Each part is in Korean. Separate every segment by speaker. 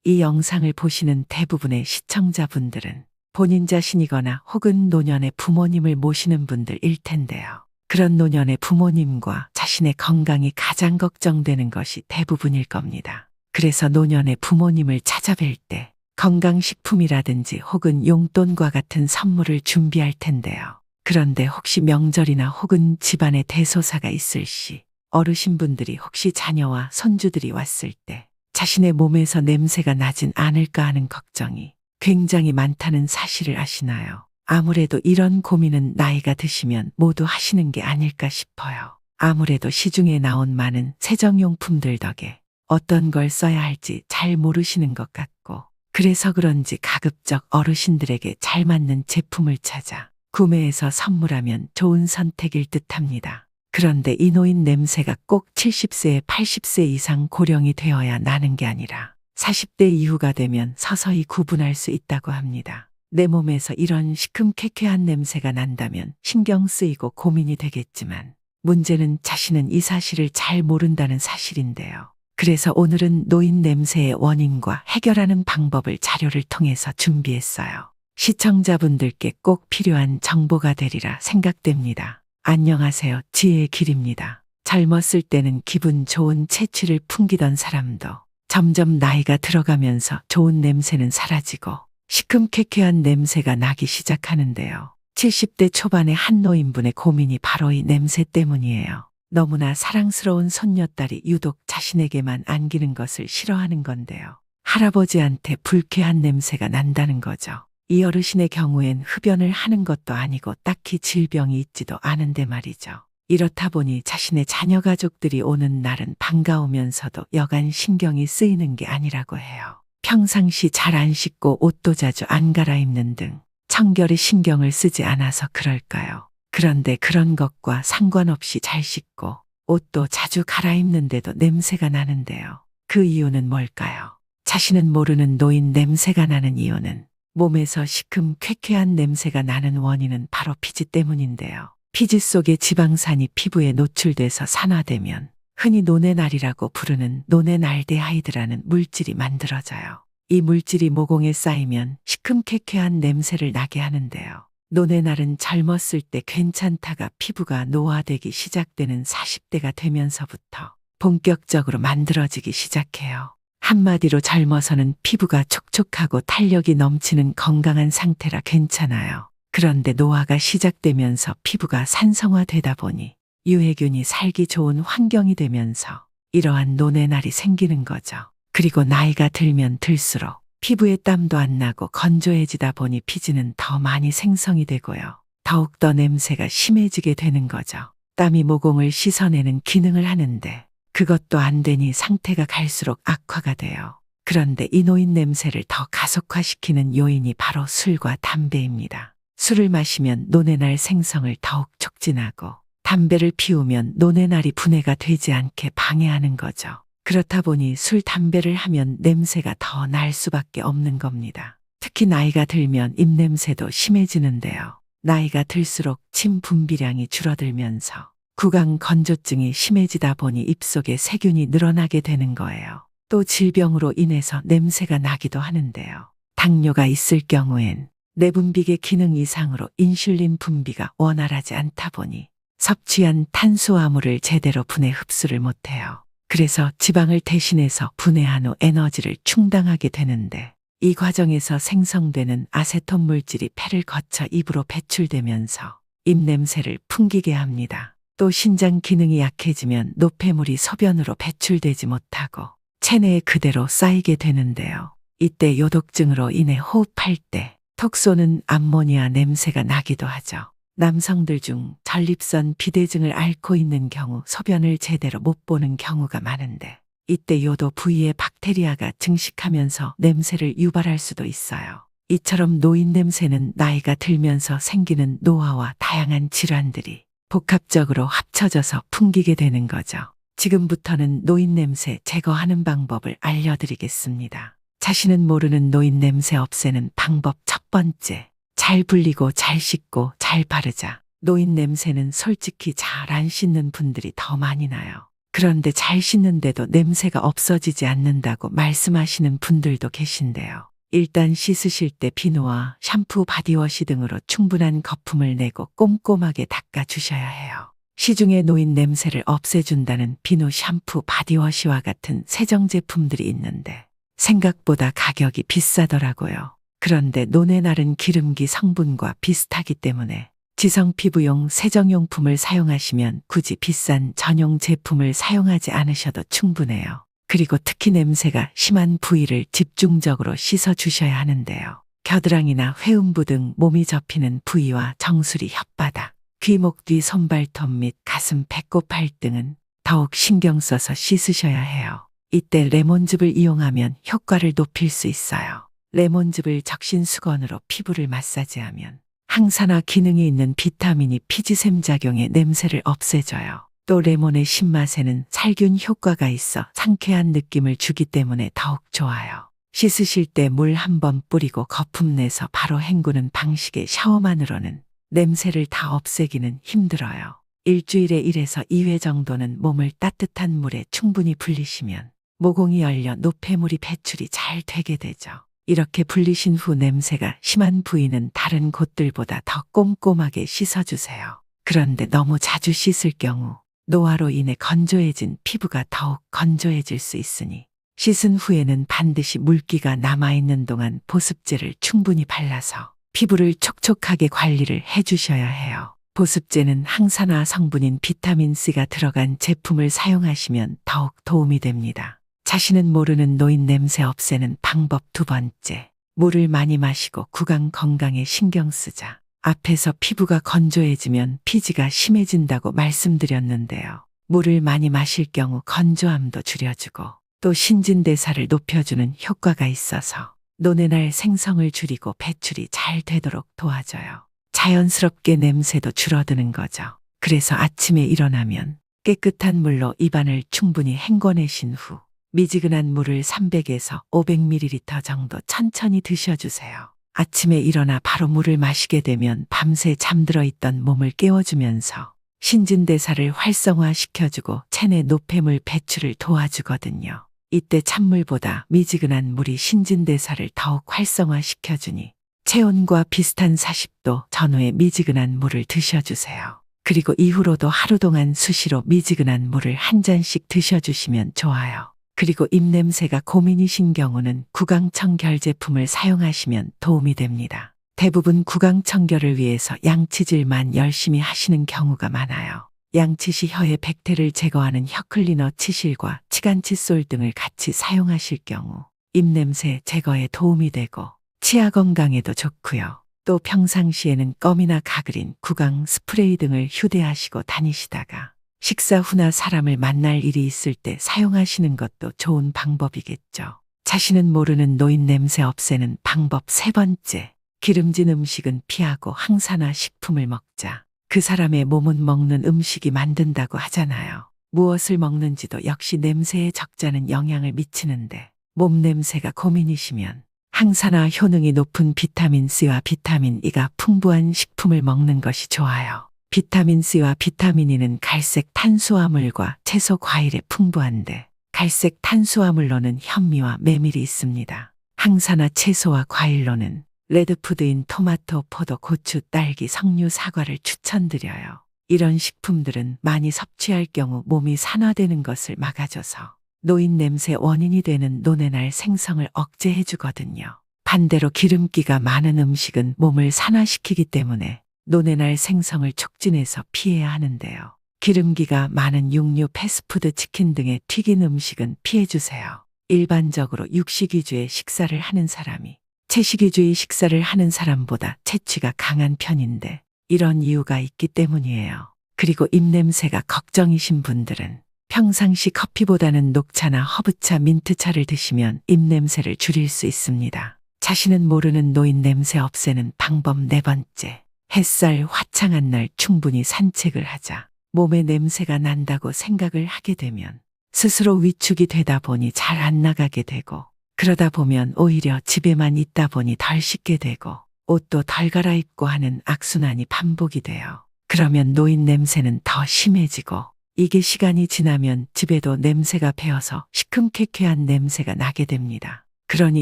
Speaker 1: 이 영상을 보시는 대부분의 시청자분들은 본인 자신이거나 혹은 노년의 부모님을 모시는 분들일 텐데요. 그런 노년의 부모님과 자신의 건강이 가장 걱정되는 것이 대부분일 겁니다. 그래서 노년의 부모님을 찾아뵐 때 건강식품이라든지 혹은 용돈과 같은 선물을 준비할 텐데요. 그런데 혹시 명절이나 혹은 집안에 대소사가 있을 시 어르신분들이 혹시 자녀와 손주들이 왔을 때 자신의 몸에서 냄새가 나진 않을까 하는 걱정이 굉장히 많다는 사실을 아시나요? 아무래도 이런 고민은 나이가 드시면 모두 하시는 게 아닐까 싶어요. 아무래도 시중에 나온 많은 세정용품들 덕에 어떤 걸 써야 할지 잘 모르시는 것 같고, 그래서 그런지 가급적 어르신들에게 잘 맞는 제품을 찾아 구매해서 선물하면 좋은 선택일 듯합니다. 그런데 이 노인 냄새가 꼭 70세, 80세 이상 고령이 되어야 나는 게 아니라 40대 이후가 되면 서서히 구분할 수 있다고 합니다. 내 몸에서 이런 시큼쾌쾌한 냄새가 난다면 신경 쓰이고 고민이 되겠지만, 문제는 자신은 이 사실을 잘 모른다는 사실인데요. 그래서 오늘은 노인 냄새의 원인과 해결하는 방법을 자료를 통해서 준비했어요. 시청자분들께 꼭 필요한 정보가 되리라 생각됩니다. 안녕하세요. 지혜의 길입니다. 젊었을 때는 기분 좋은 채취를 풍기던 사람도 점점 나이가 들어가면서 좋은 냄새는 사라지고 시큼쾌쾌한 냄새가 나기 시작하는데요. 70대 초반의 한 노인분의 고민이 바로 이 냄새 때문이에요. 너무나 사랑스러운 손녀딸이 유독 자신에게만 안기는 것을 싫어하는 건데요. 할아버지한테 불쾌한 냄새가 난다는 거죠. 이 어르신의 경우엔 흡연을 하는 것도 아니고 딱히 질병이 있지도 않은데 말이죠. 이렇다 보니 자신의 자녀 가족들이 오는 날은 반가우면서도 여간 신경이 쓰이는 게 아니라고 해요. 평상시 잘 안 씻고 옷도 자주 안 갈아입는 등 청결이 신경을 쓰지 않아서 그럴까요? 그런데 그런 것과 상관없이 잘 씻고 옷도 자주 갈아입는데도 냄새가 나는데요. 그 이유는 뭘까요? 자신은 모르는 노인 냄새가 나는 이유는 몸에서 시큼쾌쾌한 냄새가 나는 원인은 바로 피지 때문인데요. 피지 속의 지방산이 피부에 노출돼서 산화되면 흔히 노네날이라고 부르는 노네날데하이드라는 물질이 만들어져요. 이 물질이 모공에 쌓이면 시큼쾌쾌한 냄새를 나게 하는데요. 노네날은 젊었을 때 괜찮다가 피부가 노화되기 시작되는 40대가 되면서부터 본격적으로 만들어지기 시작해요. 한마디로 젊어서는 피부가 촉촉하고 탄력이 넘치는 건강한 상태라 괜찮아요. 그런데 노화가 시작되면서 피부가 산성화되다 보니 유해균이 살기 좋은 환경이 되면서 이러한 노네날이 생기는 거죠. 그리고 나이가 들면 들수록 피부에 땀도 안 나고 건조해지다 보니 피지는 더 많이 생성이 되고요. 더욱더 냄새가 심해지게 되는 거죠. 땀이 모공을 씻어내는 기능을 하는데 그것도 안 되니 상태가 갈수록 악화가 돼요. 그런데 이 노인 냄새를 더 가속화시키는 요인이 바로 술과 담배입니다. 술을 마시면 노네날 생성을 더욱 촉진하고 담배를 피우면 노네날이 분해가 되지 않게 방해하는 거죠. 그렇다 보니 술, 담배를 하면 냄새가 더 날 수밖에 없는 겁니다. 특히 나이가 들면 입냄새도 심해지는데요. 나이가 들수록 침 분비량이 줄어들면서 구강 건조증이 심해지다 보니 입속에 세균이 늘어나게 되는 거예요. 또 질병으로 인해서 냄새가 나기도 하는데요. 당뇨가 있을 경우엔 내분비계 기능 이상으로 인슐린 분비가 원활하지 않다 보니 섭취한 탄수화물을 제대로 분해 흡수를 못해요. 그래서 지방을 대신해서 분해한 후 에너지를 충당하게 되는데, 이 과정에서 생성되는 아세톤 물질이 폐를 거쳐 입으로 배출되면서 입냄새를 풍기게 합니다. 또 신장 기능이 약해지면 노폐물이 소변으로 배출되지 못하고 체내에 그대로 쌓이게 되는데요. 이때 요독증으로 인해 호흡할 때 톡 쏘는 암모니아 냄새가 나기도 하죠. 남성들 중 전립선 비대증을 앓고 있는 경우 소변을 제대로 못 보는 경우가 많은데, 이때 요도 부위에 박테리아가 증식하면서 냄새를 유발할 수도 있어요. 이처럼 노인 냄새는 나이가 들면서 생기는 노화와 다양한 질환들이 복합적으로 합쳐져서 풍기게 되는 거죠. 지금부터는 노인 냄새 제거하는 방법을 알려드리겠습니다. 자신은 모르는 노인 냄새 없애는 방법 첫 번째, 잘 불리고 잘 씻고 잘 바르자. 노인 냄새는 솔직히 잘 안 씻는 분들이 더 많이 나요. 그런데 잘 씻는데도 냄새가 없어지지 않는다고 말씀하시는 분들도 계신데요. 일단 씻으실 때 비누와 샴푸, 바디워시 등으로 충분한 거품을 내고 꼼꼼하게 닦아주셔야 해요. 시중에 놓인 냄새를 없애준다는 비누, 샴푸, 바디워시와 같은 세정 제품들이 있는데 생각보다 가격이 비싸더라고요. 그런데 논에 나른 기름기 성분과 비슷하기 때문에 지성 피부용 세정용품을 사용하시면 굳이 비싼 전용 제품을 사용하지 않으셔도 충분해요. 그리고 특히 냄새가 심한 부위를 집중적으로 씻어 주셔야 하는데요. 겨드랑이나 회음부 등 몸이 접히는 부위와 정수리, 혓바닥, 귀목 뒤, 손발톱 및 가슴, 배꼽, 발등은 더욱 신경 써서 씻으셔야 해요. 이때 레몬즙을 이용하면 효과를 높일 수 있어요. 레몬즙을 적신 수건으로 피부를 마사지하면 항산화 기능이 있는 비타민이 피지샘 작용해 냄새를 없애줘요. 또 레몬의 신맛에는 살균 효과가 있어 상쾌한 느낌을 주기 때문에 더욱 좋아요. 씻으실 때 물 한 번 뿌리고 거품 내서 바로 헹구는 방식의 샤워만으로는 냄새를 다 없애기는 힘들어요. 일주일에 1에서 2회 정도는 몸을 따뜻한 물에 충분히 불리시면 모공이 열려 노폐물이 배출이 잘 되게 되죠. 이렇게 불리신 후 냄새가 심한 부위는 다른 곳들보다 더 꼼꼼하게 씻어주세요. 그런데 너무 자주 씻을 경우 노화로 인해 건조해진 피부가 더욱 건조해질 수 있으니 씻은 후에는 반드시 물기가 남아있는 동안 보습제를 충분히 발라서 피부를 촉촉하게 관리를 해주셔야 해요. 보습제는 항산화 성분인 비타민C가 들어간 제품을 사용하시면 더욱 도움이 됩니다. 자신은 모르는 노인 냄새 없애는 방법 두 번째, 물을 많이 마시고 구강 건강에 신경 쓰자. 앞에서 피부가 건조해지면 피지가 심해진다고 말씀드렸는데요. 물을 많이 마실 경우 건조함도 줄여주고 또 신진대사를 높여주는 효과가 있어서 노뇌날 생성을 줄이고 배출이 잘 되도록 도와줘요. 자연스럽게 냄새도 줄어드는 거죠. 그래서 아침에 일어나면 깨끗한 물로 입안을 충분히 헹궈내신 후 미지근한 물을 300에서 500ml 정도 천천히 드셔주세요. 아침에 일어나 바로 물을 마시게 되면 밤새 잠들어 있던 몸을 깨워주면서 신진대사를 활성화시켜주고 체내 노폐물 배출을 도와주거든요. 이때 찬물보다 미지근한 물이 신진대사를 더욱 활성화시켜주니 체온과 비슷한 40도 전후에 미지근한 물을 드셔주세요. 그리고 이후로도 하루 동안 수시로 미지근한 물을 한 잔씩 드셔주시면 좋아요. 그리고 입냄새가 고민이신 경우는 구강청결 제품을 사용하시면 도움이 됩니다. 대부분 구강청결을 위해서 양치질만 열심히 하시는 경우가 많아요. 양치 시 혀의 백태를 제거하는 혀클리너 치실과 치간칫솔 등을 같이 사용하실 경우 입냄새 제거에 도움이 되고 치아 건강에도 좋고요. 또 평상시에는 껌이나 가그린, 구강 스프레이 등을 휴대하시고 다니시다가 식사 후나 사람을 만날 일이 있을 때 사용하시는 것도 좋은 방법이겠죠. 자신은 모르는 노인 냄새 없애는 방법 세 번째, 기름진 음식은 피하고 항산화 식품을 먹자. 그 사람의 몸은 먹는 음식이 만든다고 하잖아요. 무엇을 먹는지도 역시 냄새의 적자는 영향을 미치는데 몸 냄새가 고민이시면 항산화 효능이 높은 비타민C와 비타민 E가 풍부한 식품을 먹는 것이 좋아요. 비타민C와 비타민 E는 갈색 탄수화물과 채소 과일에 풍부한데 갈색 탄수화물로는 현미와 메밀이 있습니다. 항산화 채소와 과일로는 레드푸드인 토마토, 포도, 고추, 딸기, 석류, 사과를 추천드려요. 이런 식품들은 많이 섭취할 경우 몸이 산화되는 것을 막아줘서 노인 냄새 원인이 되는 노뇌날 생성을 억제해주거든요. 반대로 기름기가 많은 음식은 몸을 산화시키기 때문에 노뇌날 생성을 촉진해서 피해야 하는데요. 기름기가 많은 육류, 패스트푸드, 치킨 등의 튀긴 음식은 피해주세요. 일반적으로 육식 위주의 식사를 하는 사람이 채식 위주의 식사를 하는 사람보다 채취가 강한 편인데 이런 이유가 있기 때문이에요. 그리고 입냄새가 걱정이신 분들은 평상시 커피보다는 녹차나 허브차, 민트차를 드시면 입냄새를 줄일 수 있습니다. 자신은 모르는 노인 냄새 없애는 방법 네 번째, 햇살 화창한 날 충분히 산책을 하자. 몸에 냄새가 난다고 생각을 하게 되면 스스로 위축이 되다 보니 잘 안 나가게 되고 그러다 보면 오히려 집에만 있다 보니 덜 씻게 되고 옷도 덜 갈아입고 하는 악순환이 반복이 돼요. 그러면 노인 냄새는 더 심해지고 이게 시간이 지나면 집에도 냄새가 배어서 시큼쾌쾌한 냄새가 나게 됩니다. 그러니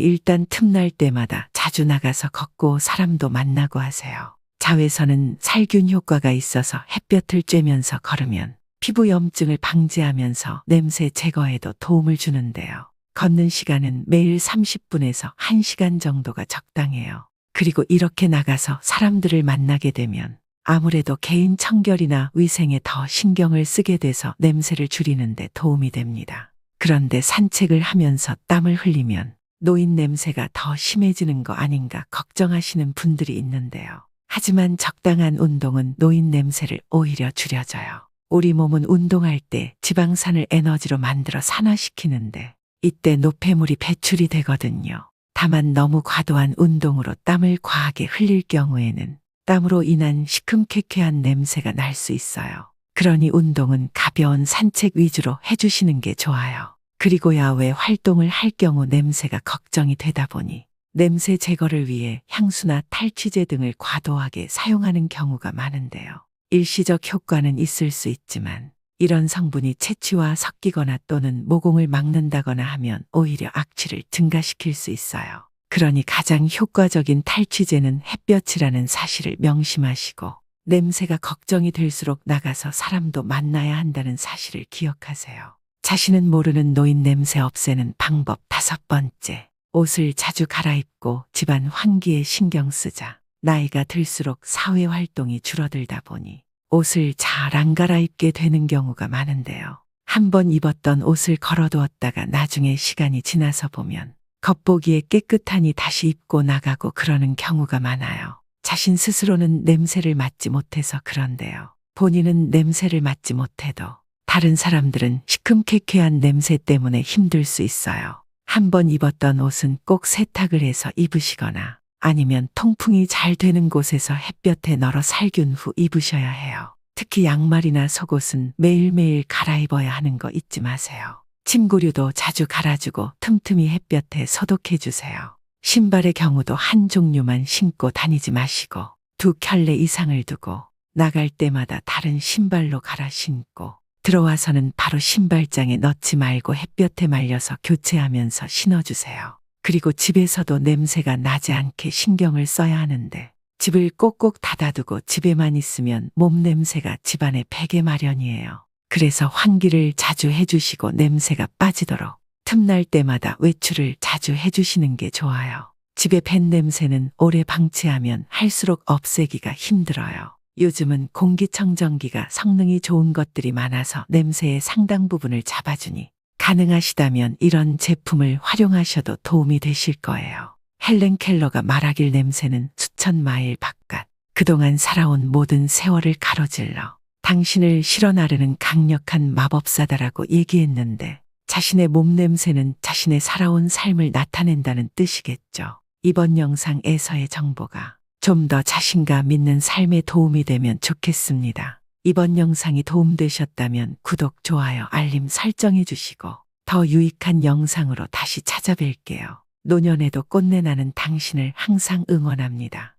Speaker 1: 일단 틈날 때마다 자주 나가서 걷고 사람도 만나고 하세요. 자외선은 살균 효과가 있어서 햇볕을 쬐면서 걸으면 피부 염증을 방지하면서 냄새 제거에도 도움을 주는데요. 걷는 시간은 매일 30분에서 1시간 정도가 적당해요. 그리고 이렇게 나가서 사람들을 만나게 되면 아무래도 개인 청결이나 위생에 더 신경을 쓰게 돼서 냄새를 줄이는 데 도움이 됩니다. 그런데 산책을 하면서 땀을 흘리면 노인 냄새가 더 심해지는 거 아닌가 걱정하시는 분들이 있는데요. 하지만 적당한 운동은 노인 냄새를 오히려 줄여줘요. 우리 몸은 운동할 때 지방산을 에너지로 만들어 산화시키는데 이때 노폐물이 배출이 되거든요. 다만 너무 과도한 운동으로 땀을 과하게 흘릴 경우에는 땀으로 인한 시큼쾌쾌한 냄새가 날 수 있어요. 그러니 운동은 가벼운 산책 위주로 해주시는 게 좋아요. 그리고 야외 활동을 할 경우 냄새가 걱정이 되다 보니 냄새 제거를 위해 향수나 탈취제 등을 과도하게 사용하는 경우가 많은데요. 일시적 효과는 있을 수 있지만 이런 성분이 채취와 섞이거나 또는 모공을 막는다거나 하면 오히려 악취를 증가시킬 수 있어요. 그러니 가장 효과적인 탈취제는 햇볕이라는 사실을 명심하시고 냄새가 걱정이 될수록 나가서 사람도 만나야 한다는 사실을 기억하세요. 자신은 모르는 노인 냄새 없애는 방법 5번째. 옷을 자주 갈아입고 집안 환기에 신경 쓰자. 나이가 들수록 사회 활동이 줄어들다 보니 옷을 잘 안 갈아입게 되는 경우가 많은데요. 한번 입었던 옷을 걸어두었다가 나중에 시간이 지나서 보면 겉보기에 깨끗하니 다시 입고 나가고 그러는 경우가 많아요. 자신 스스로는 냄새를 맡지 못해서 그런데요. 본인은 냄새를 맡지 못해도 다른 사람들은 시큼쾌쾌한 냄새 때문에 힘들 수 있어요. 한번 입었던 옷은 꼭 세탁을 해서 입으시거나 아니면 통풍이 잘 되는 곳에서 햇볕에 널어 살균 후 입으셔야 해요. 특히 양말이나 속옷은 매일매일 갈아입어야 하는 거 잊지 마세요. 침구류도 자주 갈아주고 틈틈이 햇볕에 소독해 주세요. 신발의 경우도 한 종류만 신고 다니지 마시고 2켤레 이상을 두고 나갈 때마다 다른 신발로 갈아 신고 들어와서는 바로 신발장에 넣지 말고 햇볕에 말려서 교체하면서 신어주세요. 그리고 집에서도 냄새가 나지 않게 신경을 써야 하는데 집을 꼭꼭 닫아두고 집에만 있으면 몸 냄새가 집안에 배게 마련이에요. 그래서 환기를 자주 해주시고 냄새가 빠지도록 틈날 때마다 외출을 자주 해주시는 게 좋아요. 집에 밴 냄새는 오래 방치하면 할수록 없애기가 힘들어요. 요즘은 공기청정기가 성능이 좋은 것들이 많아서 냄새의 상당 부분을 잡아주니 가능하시다면 이런 제품을 활용하셔도 도움이 되실 거예요. 헬렌 켈러가 말하길 냄새는 수천 마일 바깥 그동안 살아온 모든 세월을 가로질러 당신을 실어 나르는 강력한 마법사다라고 얘기했는데 자신의 몸 냄새는 자신의 살아온 삶을 나타낸다는 뜻이겠죠. 이번 영상에서의 정보가 좀 더 자신감 있는 삶에 도움이 되면 좋겠습니다. 이번 영상이 도움되셨다면 구독, 좋아요, 알림 설정해 주시고 더 유익한 영상으로 다시 찾아뵐게요. 노년에도 꽃내 나는 당신을 항상 응원합니다.